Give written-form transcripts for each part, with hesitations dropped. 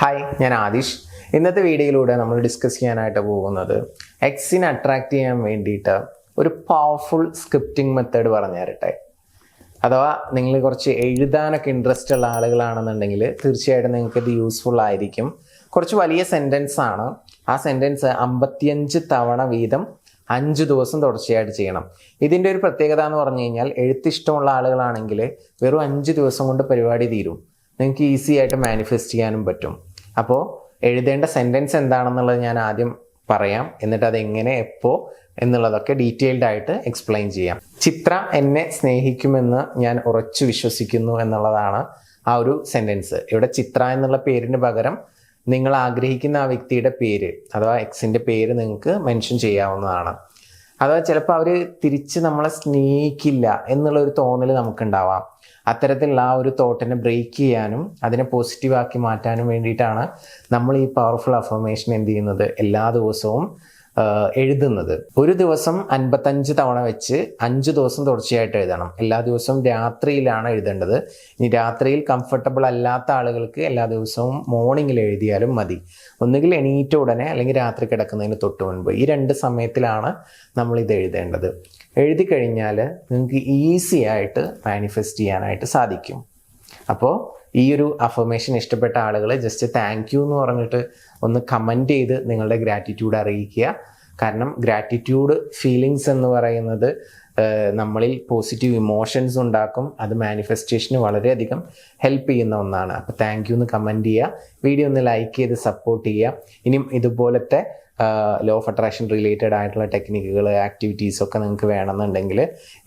Hi, ഞാൻ ആദിഷ്. ഇന്നത്തെ വീഡിയോയിലൂടെ നമ്മൾ ഡിസ്കസ് ചെയ്യാനായിട്ട് പോകുന്നത് എക്സിനെ അട്രാക്റ്റ് ചെയ്യാൻ വേണ്ടിയിട്ട് ഒരു പവർഫുൾ സ്ക്രിപ്റ്റിംഗ് മെത്തേഡ് പറഞ്ഞു തരട്ടെ. അഥവാ നിങ്ങൾ കുറച്ച് എഴുതാനൊക്കെ ഇൻട്രസ്റ്റ് ഉള്ള ആളുകളാണെന്നുണ്ടെങ്കിൽ തീർച്ചയായിട്ടും നിങ്ങൾക്ക് ഇത് യൂസ്ഫുൾ ആയിരിക്കും. കുറച്ച് വലിയ സെൻറ്റൻസ് ആണ്. ആ സെൻറ്റൻസ് 55 തവണ വീതം 5 ദിവസം തുടർച്ചയായിട്ട് ചെയ്യണം. ഇതിൻ്റെ ഒരു പ്രത്യേകത എന്ന് പറഞ്ഞു കഴിഞ്ഞാൽ എഴുത്തിഷ്ടമുള്ള ആളുകളാണെങ്കിൽ വെറും 5 ദിവസം കൊണ്ട് പരിപാടി തീരും. നിങ്ങൾക്ക് ഈസി ആയിട്ട് മാനിഫെസ്റ്റ് ചെയ്യാനും പറ്റും. അപ്പോൾ എഴുതേണ്ട സെൻറ്റൻസ് എന്താണെന്നുള്ളത് ഞാൻ ആദ്യം പറയാം, എന്നിട്ട് അതെങ്ങനെ എപ്പോൾ എന്നുള്ളതൊക്കെ ഡീറ്റെയിൽഡ് ആയിട്ട് എക്സ്പ്ലെയിൻ ചെയ്യാം. ചിത്ര എന്നെ സ്നേഹിക്കുമെന്ന് ഞാൻ ഉറച്ചു വിശ്വസിക്കുന്നു എന്നുള്ളതാണ് ആ ഒരു സെൻറ്റൻസ്. ഇവിടെ ചിത്ര എന്നുള്ള പേരിന് പകരം നിങ്ങൾ ആഗ്രഹിക്കുന്ന ആ വ്യക്തിയുടെ പേര് അഥവാ എക്സിൻ്റെ പേര് നിങ്ങൾക്ക് മെൻഷൻ ചെയ്യാവുന്നതാണ്. അഥവാ ചിലപ്പോൾ അവർ തിരിച്ച് നമ്മളെ സ്നേഹിക്കില്ല എന്നുള്ളൊരു തോന്നൽ നമുക്കുണ്ടാവാം. അത്തരത്തിലുള്ള ആ ഒരു തോട്ടിനെ ബ്രേക്ക് ചെയ്യാനും അതിനെ പോസിറ്റീവാക്കി മാറ്റാനും വേണ്ടിയിട്ടാണ് നമ്മൾ ഈ പവർഫുൾ അഫർമേഷൻ എന്ത് ചെയ്യുന്നത്, എല്ലാ ദിവസവും എഴുതുന്നത്. ഒരു ദിവസം 55 തവണ വെച്ച് 5 ദിവസം തുടർച്ചയായിട്ട് എഴുതണം. എല്ലാ ദിവസവും രാത്രിയിലാണ് എഴുതേണ്ടത്. ഇനി രാത്രിയിൽ കംഫർട്ടബിൾ അല്ലാത്ത ആളുകൾക്ക് എല്ലാ ദിവസവും മോർണിംഗിൽ എഴുതിയാലും മതി. ഒന്നുകിൽ എണീറ്റ ഉടനെ അല്ലെങ്കിൽ രാത്രി കിടക്കുന്നതിന് തൊട്ട് മുൻപ്. ഈ 2 സമയത്തിലാണ് നമ്മളിത് എഴുതേണ്ടത്. എഴുതി കഴിഞ്ഞാൽ നിങ്ങൾക്ക് ഈസി ആയിട്ട് മാനിഫെസ്റ്റ് ചെയ്യാനായിട്ട് സാധിക്കും. അപ്പോൾ ഈ ഒരു അഫർമേഷൻ ഇഷ്ടപ്പെട്ട ആളുകൾ ജസ്റ്റ് താങ്ക് യു എന്ന് പറഞ്ഞിട്ട് ഒന്ന് കമൻറ്റ് ചെയ്ത് നിങ്ങളുടെ ഗ്രാറ്റിറ്റ്യൂഡ് അറിയിക്കുക. കാരണം ഗ്രാറ്റിറ്റ്യൂഡ് ഫീലിങ്സ് എന്ന് പറയുന്നത് നമ്മളിൽ പോസിറ്റീവ് ഇമോഷൻസ് ഉണ്ടാക്കും. അത് മാനിഫെസ്റ്റേഷന് വളരെയധികം ഹെൽപ്പ് ചെയ്യുന്ന ഒന്നാണ്. അപ്പോൾ താങ്ക് യു എന്ന് കമൻറ്റ് ചെയ്യുക. വീഡിയോ ഒന്ന് ലൈക്ക് ചെയ്ത് സപ്പോർട്ട് ചെയ്യുക. ഇനിയും ഇതുപോലത്തെ ലോ ഓഫ് അട്രാക്ഷൻ റിലേറ്റഡ് ആയിട്ടുള്ള ടെക്നിക്കുകൾ, ആക്ടിവിറ്റീസൊക്കെ നിങ്ങൾക്ക് വേണമെന്നുണ്ടെങ്കിൽ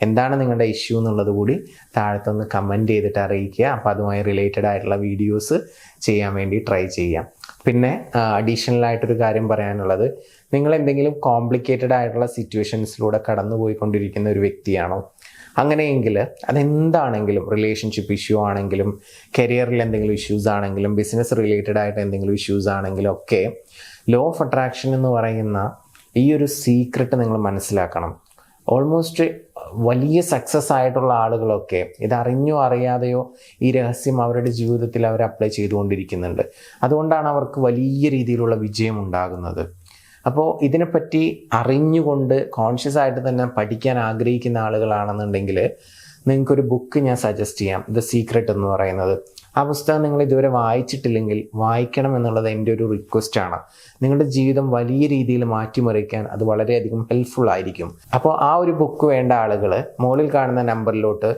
എന്താണ് നിങ്ങളുടെ ഇഷ്യൂ എന്നുള്ളത് കൂടി താഴത്തൊന്ന് കമൻറ്റ് ചെയ്തിട്ട് അറിയിക്കുക. അപ്പോൾ അതുമായി റിലേറ്റഡ് ആയിട്ടുള്ള വീഡിയോസ് ചെയ്യാൻ വേണ്ടി ട്രൈ ചെയ്യാം. പിന്നെ അഡീഷണൽ ആയിട്ടൊരു കാര്യം പറയാനുള്ളത്, നിങ്ങൾ എന്തെങ്കിലും കോംപ്ലിക്കേറ്റഡ് ആയിട്ടുള്ള സിറ്റുവേഷൻസിലൂടെ കടന്നുപോയിക്കൊണ്ടിരിക്കുന്ന ഒരു വ്യക്തിയാണോ? അങ്ങനെയെങ്കിൽ അതെന്താണെങ്കിലും, റിലേഷൻഷിപ്പ് ഇഷ്യൂ ആണെങ്കിലും, കരിയറിൽ എന്തെങ്കിലും ഇഷ്യൂസ് ആണെങ്കിലും, ബിസിനസ് റിലേറ്റഡ് ആയിട്ട് എന്തെങ്കിലും ഇഷ്യൂസ് ആണെങ്കിലും ഒക്കെ ലോ ഓഫ് അട്രാക്ഷൻ എന്ന് പറയുന്ന ഈ ഒരു സീക്രട്ട് നിങ്ങൾ മനസ്സിലാക്കണം. ഓൾമോസ്റ്റ് വലിയ സക്സസ് ആയിട്ടുള്ള ആളുകളൊക്കെ ഇതറിഞ്ഞോ അറിയാതെയോ ഈ രഹസ്യം അവരുടെ ജീവിതത്തിൽ അവർ അപ്ലൈ ചെയ്തുകൊണ്ടിരിക്കുന്നുണ്ട്. അതുകൊണ്ടാണ് അവർക്ക് വലിയ രീതിയിലുള്ള വിജയം ഉണ്ടാകുന്നത്. അപ്പോൾ ഇതിനെപ്പറ്റി അറിഞ്ഞുകൊണ്ട് കോൺഷ്യസ് ആയിട്ട് തന്നെ പഠിക്കാൻ ആഗ്രഹിക്കുന്ന ആളുകളാണെന്നുണ്ടെങ്കിൽ നിങ്ങൾക്കൊരു ബുക്ക് ഞാൻ സജസ്റ്റ് ചെയ്യാം, ദ സീക്രട്ട് എന്ന് പറയുന്നത്. ആ പുസ്തകം നിങ്ങൾ ഇതുവരെ വായിച്ചിട്ടില്ലെങ്കിൽ വായിക്കണം എന്നുള്ളത് എൻ്റെ ഒരു റിക്വസ്റ്റാണ്. നിങ്ങളുടെ ജീവിതം വലിയ രീതിയിൽ മാറ്റിമറിക്കാൻ അത് വളരെയധികം ഹെൽപ്ഫുൾ ആയിരിക്കും. അപ്പോൾ ആ ഒരു ബുക്ക് വേണ്ട ആളുകൾ മുകളിൽ കാണുന്ന നമ്പറിലോട്ട്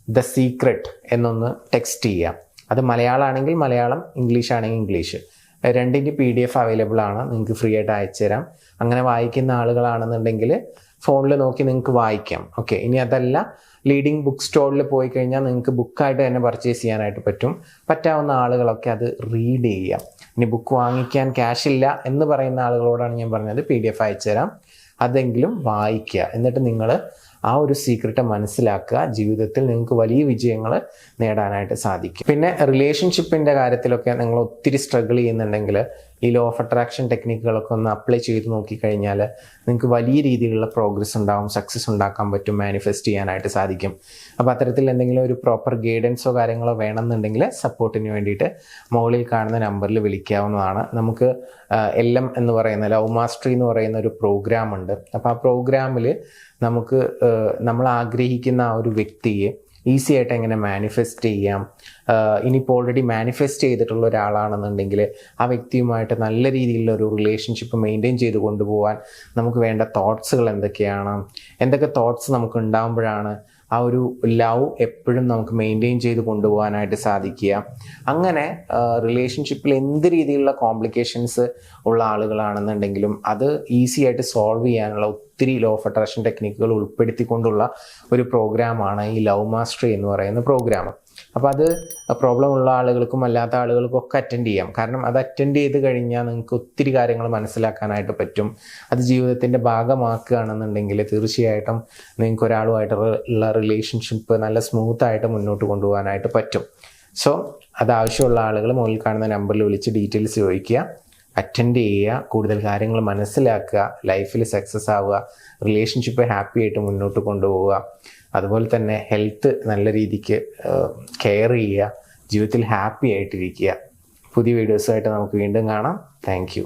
ദ സീക്രട്ട് എന്നൊന്ന് ടെക്സ്റ്റ് ചെയ്യാം. അത് മലയാളമാണെങ്കിൽ മലയാളം, ഇംഗ്ലീഷ് ആണെങ്കിൽ ഇംഗ്ലീഷ്. 2ൻ്റെ PDF അവൈലബിൾ ആണ്. നിങ്ങൾക്ക് ഫ്രീ ആയിട്ട് അയച്ചു തരാം. അങ്ങനെ വായിക്കുന്ന ആളുകളാണെന്നുണ്ടെങ്കിൽ ഫോണിൽ നോക്കി നിങ്ങൾക്ക് വായിക്കാം. ഓക്കെ, ഇനി അതല്ല ലീഡിങ് ബുക്ക് സ്റ്റോറിൽ പോയി കഴിഞ്ഞാൽ നിങ്ങൾക്ക് ബുക്കായിട്ട് തന്നെ പർച്ചേസ് ചെയ്യാനായിട്ട് പറ്റാവുന്ന ആളുകളൊക്കെ അത് റീഡ് ചെയ്യാം. ഇനി ബുക്ക് വാങ്ങിക്കാൻ ക്യാഷ് ഇല്ല എന്ന് പറയുന്ന ആളുകളോടാണ് ഞാൻ പറഞ്ഞത് PDF അയച്ചു തരാം, അതെങ്കിലും വായിക്കുക. എന്നിട്ട് നിങ്ങൾ ആ ഒരു സീക്രട്ട് മനസ്സിലാക്കുക. ജീവിതത്തിൽ നിങ്ങൾക്ക് വലിയ വിജയങ്ങൾ നേടാനായിട്ട് സാധിക്കും. പിന്നെ റിലേഷൻഷിപ്പിൻ്റെ കാര്യത്തിലൊക്കെ നിങ്ങൾ ഒത്തിരി സ്ട്രഗിൾ ചെയ്യുന്നുണ്ടെങ്കിൽ ഈ ലോ ഓഫ് അട്രാക്ഷൻ ടെക്നിക്കുകളൊക്കെ ഒന്ന് അപ്ലൈ ചെയ്ത് നോക്കിക്കഴിഞ്ഞാൽ നിങ്ങൾക്ക് വലിയ രീതിയിലുള്ള പ്രോഗ്രസ് ഉണ്ടാവും, സക്സസ് ഉണ്ടാക്കാൻ പറ്റും, മാനിഫെസ്റ്റ് ചെയ്യാനായിട്ട് സാധിക്കും. അപ്പോൾ അത്തരത്തിൽ എന്തെങ്കിലും ഒരു പ്രോപ്പർ ഗൈഡൻസോ കാര്യങ്ങളോ വേണമെന്നുണ്ടെങ്കിൽ സപ്പോർട്ടിന് വേണ്ടിയിട്ട് മുകളിൽ കാണുന്ന നമ്പറിൽ വിളിക്കാവുന്നതാണ്. നമുക്ക് LM എന്ന് പറയുന്ന ലവ് മാസ്റ്ററി എന്ന് പറയുന്ന ഒരു പ്രോഗ്രാം ഉണ്ട്. അപ്പോൾ ആ പ്രോഗ്രാമിൽ നമുക്ക് നമ്മൾ ആഗ്രഹിക്കുന്ന ആ ഒരു വ്യക്തിയെ ഈസി ആയിട്ട് എങ്ങനെ മാനിഫെസ്റ്റ് ചെയ്യാം, ഇനിയിപ്പോൾ ഓൾറെഡി മാനിഫെസ്റ്റ് ചെയ്തിട്ടുള്ള ഒരാളാണെന്നുണ്ടെങ്കിൽ ആ വ്യക്തിയുമായിട്ട് നല്ല രീതിയിലുള്ള ഒരു റിലേഷൻഷിപ്പ് മെയിൻറ്റെയിൻ ചെയ്ത് കൊണ്ടുപോകാൻ നമുക്ക് വേണ്ട തോട്ട്സുകൾ എന്തൊക്കെയാണ്, എന്തൊക്കെ തോട്ട്സ് നമുക്ക് ഉണ്ടാകുമ്പോഴാണ് ആ ഒരു ലവ് എപ്പോഴും നമുക്ക് മെയിൻറ്റെയിൻ ചെയ്ത് കൊണ്ടുപോകാനായിട്ട് സാധിക്കുക. അങ്ങനെ റിലേഷൻഷിപ്പിൽ എന്ത് രീതിയിലുള്ള കോംപ്ലിക്കേഷൻസ് ഉള്ള ആളുകളാണെന്നുണ്ടെങ്കിലും അത് ഈസി ആയിട്ട് സോൾവ് ചെയ്യാനുള്ള ഒത്തിരി ലോ ഓഫ് അട്രാക്ഷൻ ടെക്നിക്കുകൾ ഉൾപ്പെടുത്തിക്കൊണ്ടുള്ള ഒരു പ്രോഗ്രാമാണ് ഈ ലവ് മാസ്റ്ററി എന്ന് പറയുന്ന പ്രോഗ്രാം. അപ്പോൾ അത് പ്രോബ്ലം ഉള്ള ആളുകൾക്കും അല്ലാത്ത ആളുകൾക്കും ഒക്കെ അറ്റൻഡ് ചെയ്യാം. കാരണം അത് അറ്റൻഡ് ചെയ്ത് കഴിഞ്ഞാൽ നിങ്ങൾക്ക് ഒത്തിരി കാര്യങ്ങൾ മനസ്സിലാക്കാനായിട്ട് പറ്റും. അത് ജീവിതത്തിൻ്റെ ഭാഗമാക്കുകയാണെന്നുണ്ടെങ്കിൽ തീർച്ചയായിട്ടും നിങ്ങൾക്ക് ഒരാളുമായിട്ടുള്ള റിലേഷൻഷിപ്പ് നല്ല സ്മൂത്തായിട്ട് മുന്നോട്ട് കൊണ്ടുപോകാനായിട്ട് പറ്റും. സോ അത് ആവശ്യമുള്ള ആളുകൾ മുകളിൽ കാണുന്ന നമ്പറിൽ വിളിച്ച് ഡീറ്റെയിൽസ് ചോദിക്കുക, അറ്റൻഡ് ചെയ്യുക, കൂടുതൽ കാര്യങ്ങൾ മനസ്സിലാക്കുക, ലൈഫിൽ സക്സസ് ആവുക, റിലേഷൻഷിപ്പ് ഹാപ്പി ആയിട്ട് മുന്നോട്ട് കൊണ്ടുപോവുക. അതുപോലെ തന്നെ ഹെൽത്ത് നല്ല രീതിക്ക് കെയർ ചെയ്യുക, ജീവിതത്തിൽ ഹാപ്പി ആയിട്ടിരിക്കുക. പുതിയ വീഡിയോസുമായിട്ട് നമുക്ക് വീണ്ടും കാണാം. താങ്ക്